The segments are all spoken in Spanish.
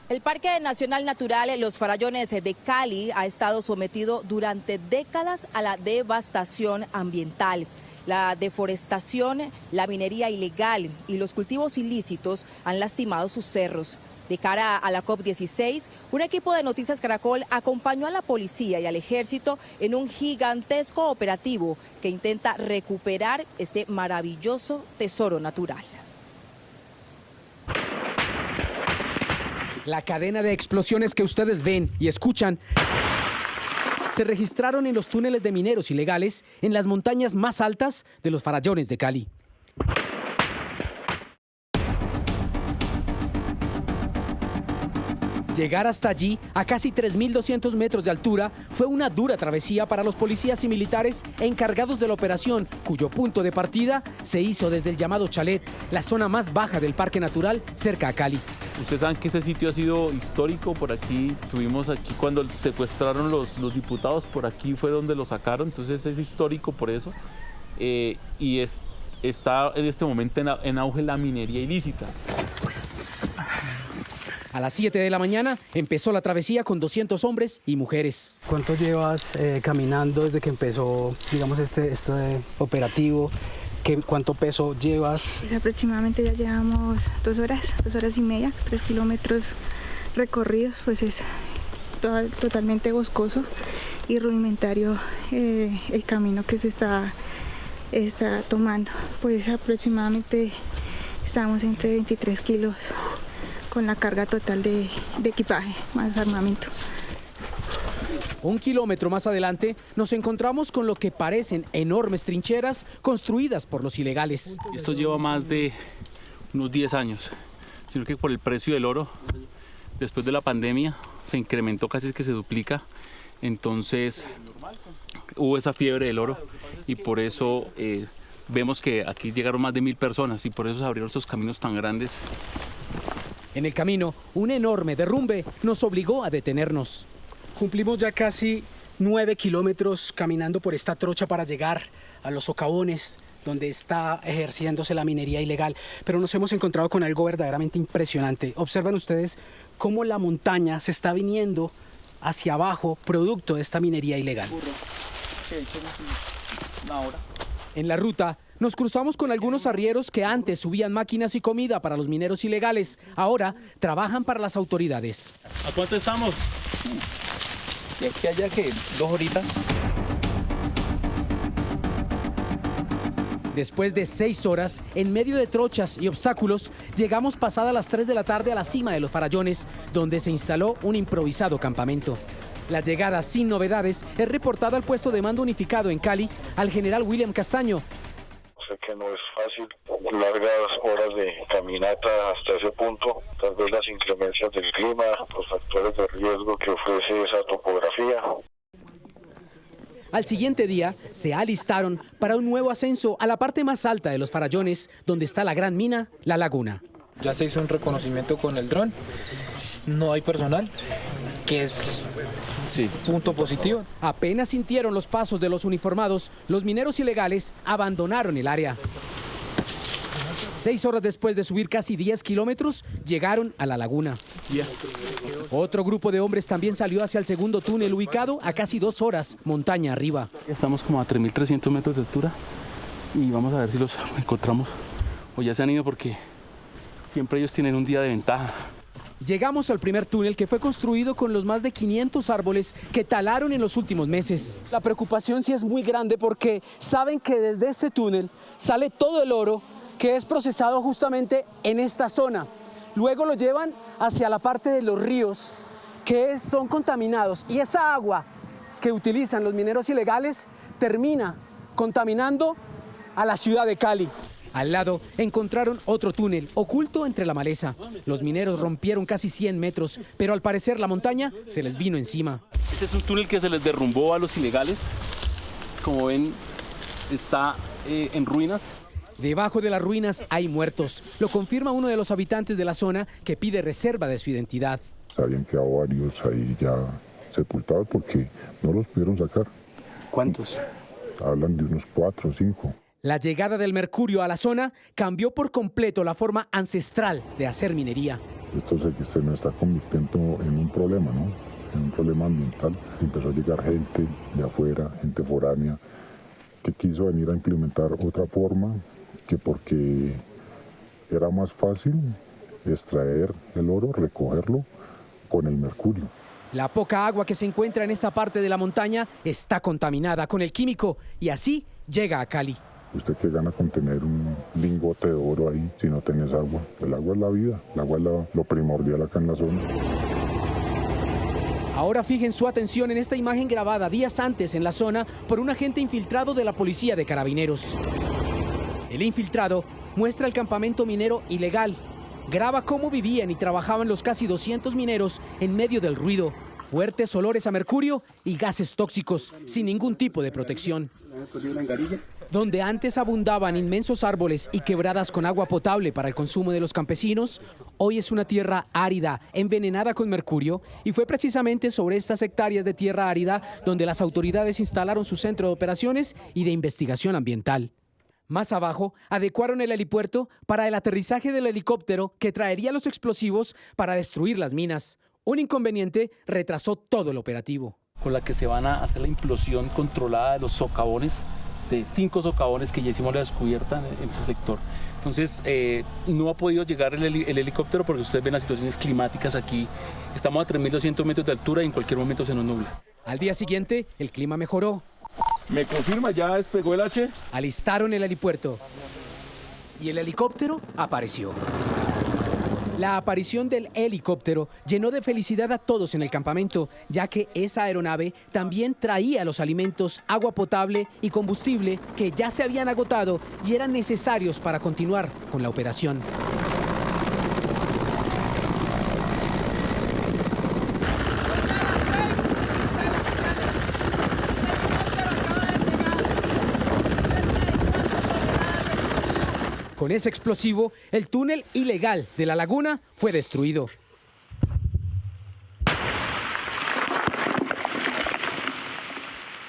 El Parque Nacional Natural Los Farallones de Cali ha estado sometido durante décadas a la devastación ambiental. La deforestación, la minería ilegal y los cultivos ilícitos han lastimado sus cerros. De cara a la COP16, un equipo de Noticias Caracol acompañó a la policía y al ejército en un gigantesco operativo que intenta recuperar este maravilloso tesoro natural. La cadena de explosiones que ustedes ven y escuchan se registraron en los túneles de mineros ilegales en las montañas más altas de los Farallones de Cali. Llegar hasta allí, a casi 3.200 metros de altura, fue una dura travesía para los policías y militares encargados de la operación, cuyo punto de partida se hizo desde el llamado Chalet, la zona más baja del Parque Natural, cerca a Cali. Ustedes saben que ese sitio ha sido histórico. Por aquí, estuvimos aquí cuando secuestraron los diputados, por aquí fue donde lo sacaron, entonces es histórico por eso. Está en este momento en auge la minería ilícita. A las 7 de la mañana empezó la travesía con 200 hombres y mujeres. ¿Cuánto llevas caminando desde que empezó, digamos, este operativo? ¿Cuánto peso llevas? Pues aproximadamente ya llevamos 2 horas y media, 3 kilómetros recorridos. Pues es totalmente boscoso y rudimentario el camino que se está tomando. Pues aproximadamente estamos entre 23 kilos con la carga total de equipaje, más armamento. Un kilómetro más adelante nos encontramos con lo que parecen enormes trincheras construidas por los ilegales. Esto lleva más de unos 10 años, sino que por el precio del oro, después de la pandemia, se incrementó, casi que se duplica. Entonces hubo esa fiebre del oro y por eso vemos que aquí llegaron más de 1000 personas y por eso se abrieron estos caminos tan grandes. En el camino, un enorme derrumbe nos obligó a detenernos. Cumplimos ya casi 9 kilómetros caminando por esta trocha para llegar a los socavones donde está ejerciéndose la minería ilegal, pero nos hemos encontrado con algo verdaderamente impresionante. Observan ustedes cómo la montaña se está viniendo hacia abajo producto de esta minería ilegal. En la ruta nos cruzamos con algunos arrieros que antes subían máquinas y comida para los mineros ilegales. Ahora trabajan para las autoridades. ¿A cuánto estamos? De aquí a allá, que 2 horitas. Después de 6 horas, en medio de trochas y obstáculos, llegamos pasadas las 3 de la tarde a la cima de los Farallones, donde se instaló un improvisado campamento. La llegada sin novedades es reportada al puesto de mando unificado en Cali al general William Castaño. Sé que no es fácil, largas horas de caminata hasta ese punto, tal vez las inclemencias del clima, los factores de riesgo que ofrece esa topografía. Al siguiente día se alistaron para un nuevo ascenso a la parte más alta de los Farallones, donde está la gran mina, La Laguna. Ya se hizo un reconocimiento con el dron, no hay personal, que es punto positivo. Apenas sintieron los pasos de los uniformados, los mineros ilegales abandonaron el área. 6 horas después de subir casi 10 kilómetros, llegaron a La Laguna. Otro grupo de hombres también salió hacia el segundo túnel, ubicado a casi 2 horas, montaña arriba. Estamos como a 3.300 metros de altura y vamos a ver si los encontramos o ya se han ido, porque siempre ellos tienen un día de ventaja. Llegamos al primer túnel, que fue construido con los más de 500 árboles que talaron en los últimos meses. La preocupación sí es muy grande porque saben que desde este túnel sale todo el oro que es procesado justamente en esta zona. Luego lo llevan hacia la parte de los ríos que son contaminados, y esa agua que utilizan los mineros ilegales termina contaminando a la ciudad de Cali. Al lado encontraron otro túnel oculto entre la maleza. Los mineros rompieron casi 100 metros, pero al parecer la montaña se les vino encima. Este es un túnel que se les derrumbó a los ilegales. Como ven, está en ruinas. Debajo de las ruinas hay muertos. Lo confirma uno de los habitantes de la zona, que pide reserva de su identidad. Se habían quedado varios ahí ya sepultados porque no los pudieron sacar. ¿Cuántos? Hablan de unos 4 o 5. La llegada del mercurio a la zona cambió por completo la forma ancestral de hacer minería. Esto se nos está convirtiendo en un problema, ¿no? En un problema ambiental. Empezó a llegar gente de afuera, gente foránea, que quiso venir a implementar otra forma, que porque era más fácil extraer el oro, recogerlo con el mercurio. La poca agua que se encuentra en esta parte de la montaña está contaminada con el químico y así llega a Cali. ¿Usted qué gana con tener un lingote de oro ahí si no tenés agua? El agua es la vida, el agua es lo primordial acá en la zona. Ahora fijen su atención en esta imagen grabada días antes en la zona por un agente infiltrado de la policía de Carabineros. El infiltrado muestra el campamento minero ilegal, graba cómo vivían y trabajaban los casi 200 mineros en medio del ruido, fuertes olores a mercurio y gases tóxicos, sin ningún tipo de protección. Donde antes abundaban inmensos árboles y quebradas con agua potable para el consumo de los campesinos, hoy es una tierra árida, envenenada con mercurio, y fue precisamente sobre estas hectáreas de tierra árida donde las autoridades instalaron su centro de operaciones y de investigación ambiental. Más abajo, adecuaron el helipuerto para el aterrizaje del helicóptero que traería los explosivos para destruir las minas. Un inconveniente retrasó todo el operativo. Con la que se van a hacer la implosión controlada de los socavones, de 5 socavones que ya hicimos la descubierta en ese sector. Entonces, no ha podido llegar el helicóptero porque ustedes ven las situaciones climáticas aquí. Estamos a 3.200 metros de altura y en cualquier momento se nos nubla. Al día siguiente, el clima mejoró. ¿Me confirma? ¿Ya despegó el H? Alistaron el helipuerto y el helicóptero apareció. La aparición del helicóptero llenó de felicidad a todos en el campamento, ya que esa aeronave también traía los alimentos, agua potable y combustible que ya se habían agotado y eran necesarios para continuar con la operación. Con ese explosivo, el túnel ilegal de la laguna fue destruido.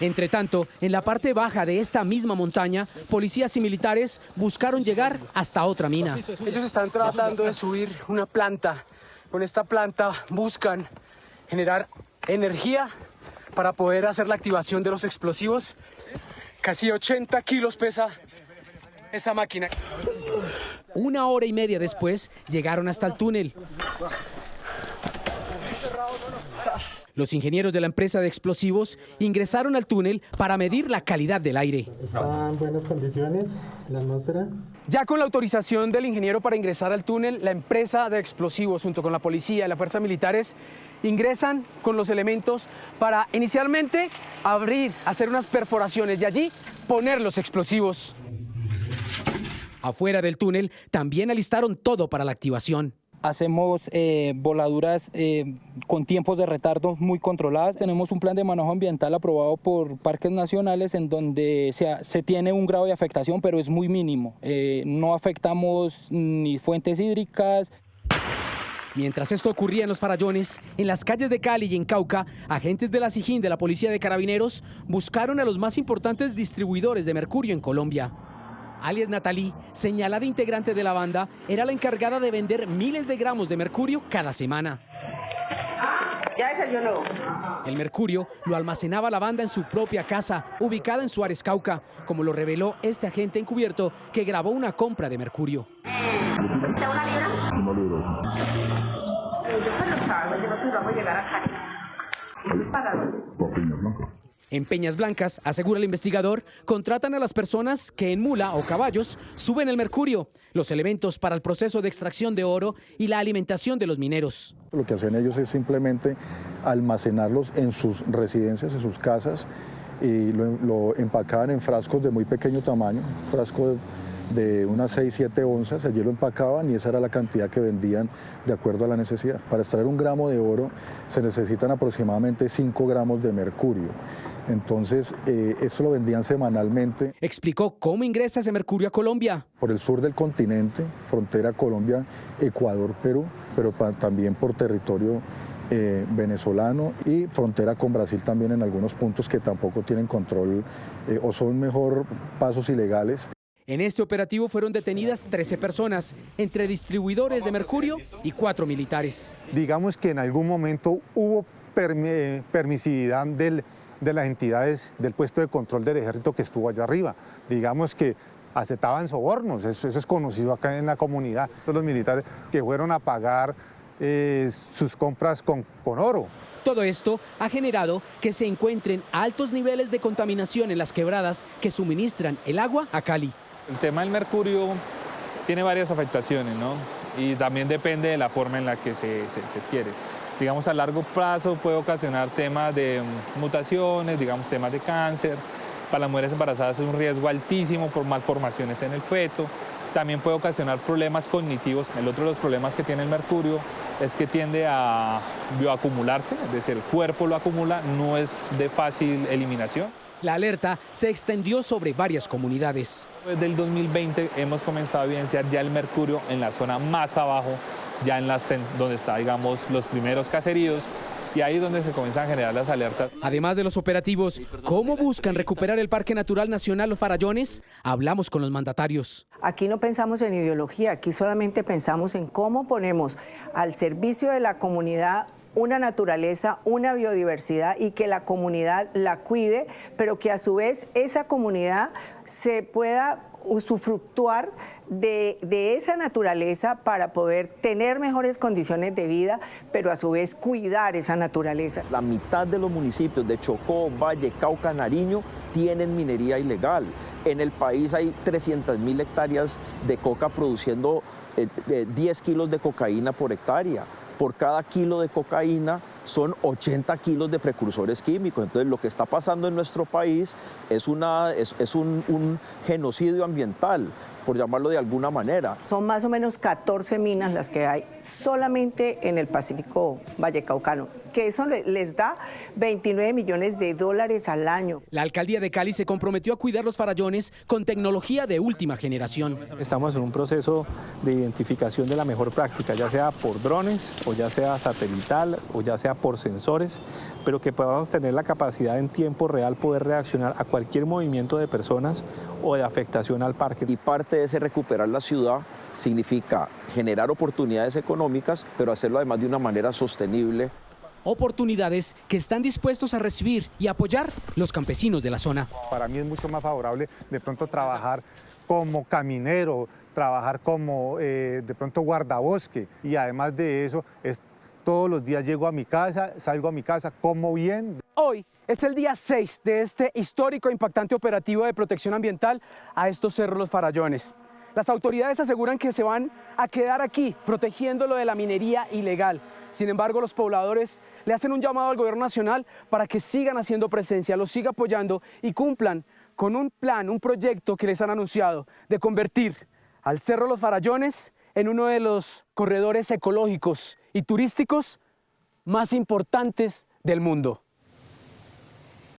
Entre tanto, en la parte baja de esta misma montaña, policías y militares buscaron llegar hasta otra mina. Ellos están tratando de subir una planta. Con esta planta buscan generar energía para poder hacer la activación de los explosivos. Casi 80 kilos pesa esa máquina. 1 hora y media después, llegaron hasta el túnel. Los ingenieros de la empresa de explosivos ingresaron al túnel para medir la calidad del aire. ¿Está en buenas condiciones la atmósfera? Ya con la autorización del ingeniero para ingresar al túnel, la empresa de explosivos junto con la policía y las fuerzas militares ingresan con los elementos para inicialmente hacer unas perforaciones y allí poner los explosivos. Afuera del túnel también alistaron todo para la activación. Hacemos voladuras con tiempos de retardo muy controladas. Tenemos un plan de manejo ambiental aprobado por parques nacionales en donde se tiene un grado de afectación, pero es muy mínimo. No afectamos ni fuentes hídricas. Mientras esto ocurría en los farallones, en las calles de Cali y en Cauca, agentes de la SIJIN de la Policía de Carabineros buscaron a los más importantes distribuidores de mercurio en Colombia. Alias Natalie, señalada integrante de la banda, era la encargada de vender miles de gramos de mercurio cada semana. Ya desayunó. El mercurio lo almacenaba la banda en su propia casa, ubicada en Suárez, Cauca, como lo reveló este agente encubierto que grabó una compra de mercurio. ¿Está una libra? Una libra. Yo se lo pago, yo no sé, vamos a llegar a Cali. ¿Y es para dónde? Para Peñas Blancas. En Peñas Blancas, asegura el investigador, contratan a las personas que en mula o caballos suben el mercurio, los elementos para el proceso de extracción de oro y la alimentación de los mineros. Lo que hacen ellos es simplemente almacenarlos en sus residencias, en sus casas, y lo empacaban en frascos de muy pequeño tamaño, frascos de unas 6-7 onzas, allí lo empacaban y esa era la cantidad que vendían de acuerdo a la necesidad. Para extraer 1 gramo de oro se necesitan aproximadamente 5 gramos de mercurio. Entonces, esto lo vendían semanalmente. Explicó cómo ingresa ese mercurio a Colombia. Por el sur del continente, frontera Colombia, Ecuador, Perú, pero también por territorio venezolano y frontera con Brasil también en algunos puntos que tampoco tienen control o son mejor pasos ilegales. En este operativo fueron detenidas 13 personas, entre distribuidores de mercurio y 4 militares. Digamos que en algún momento hubo permisividad de las entidades del puesto de control del ejército que estuvo allá arriba. Digamos que aceptaban sobornos, eso es conocido acá en la comunidad. Los militares que fueron a pagar sus compras con oro. Todo esto ha generado que se encuentren altos niveles de contaminación en las quebradas que suministran el agua a Cali. El tema del mercurio tiene varias afectaciones, ¿no? Y también depende de la forma en la que se adquiere. Digamos, a largo plazo puede ocasionar temas de mutaciones, digamos, temas de cáncer. Para las mujeres embarazadas es un riesgo altísimo por malformaciones en el feto. También puede ocasionar problemas cognitivos. El otro de los problemas que tiene el mercurio es que tiende a bioacumularse, es decir, el cuerpo lo acumula, no es de fácil eliminación. La alerta se extendió sobre varias comunidades. Desde el 2020 hemos comenzado a evidenciar ya el mercurio en la zona más abajo, ya en donde está, digamos, los primeros caseríos, y ahí es donde se comienzan a generar las alertas. Además de los operativos, ¿cómo buscan recuperar el Parque Natural Nacional Los Farallones? Hablamos con los mandatarios. Aquí no pensamos en ideología, aquí solamente pensamos en cómo ponemos al servicio de la comunidad una naturaleza, una biodiversidad y que la comunidad la cuide, pero que a su vez esa comunidad se pueda usufructuar de esa naturaleza para poder tener mejores condiciones de vida, pero a su vez cuidar esa naturaleza. La mitad de los municipios de Chocó, Valle, Cauca, Nariño tienen minería ilegal. En el país hay 300.000 hectáreas de coca produciendo 10 kilos de cocaína por hectárea. Por cada kilo de cocaína son 80 kilos de precursores químicos. Entonces, lo que está pasando en nuestro país es un genocidio ambiental, por llamarlo de alguna manera. Son más o menos 14 minas las que hay solamente en el Pacífico Vallecaucano, que eso les da 29 millones de dólares al año. La alcaldía de Cali se comprometió a cuidar los farallones con tecnología de última generación. Estamos en un proceso de identificación de la mejor práctica, ya sea por drones, o ya sea satelital, o ya sea por sensores, pero que podamos tener la capacidad en tiempo real poder reaccionar a cualquier movimiento de personas o de afectación al parque. Y parte de ese recuperar la ciudad significa generar oportunidades económicas, pero hacerlo además de una manera sostenible. Oportunidades que están dispuestos a recibir y apoyar los campesinos de la zona. Para mí es mucho más favorable de pronto trabajar como caminero, trabajar como de pronto guardabosque, y además de eso todos los días llego a mi casa, salgo a mi casa, como bien. Hoy es el día 6 de este histórico e impactante operativo de protección ambiental a estos cerros Los Farallones. Las autoridades aseguran que se van a quedar aquí protegiéndolo de la minería ilegal. Sin embargo, los pobladores le hacen un llamado al gobierno nacional para que sigan haciendo presencia, los siga apoyando y cumplan con un plan, un proyecto que les han anunciado de convertir al Cerro Los Farallones en uno de los corredores ecológicos y turísticos más importantes del mundo.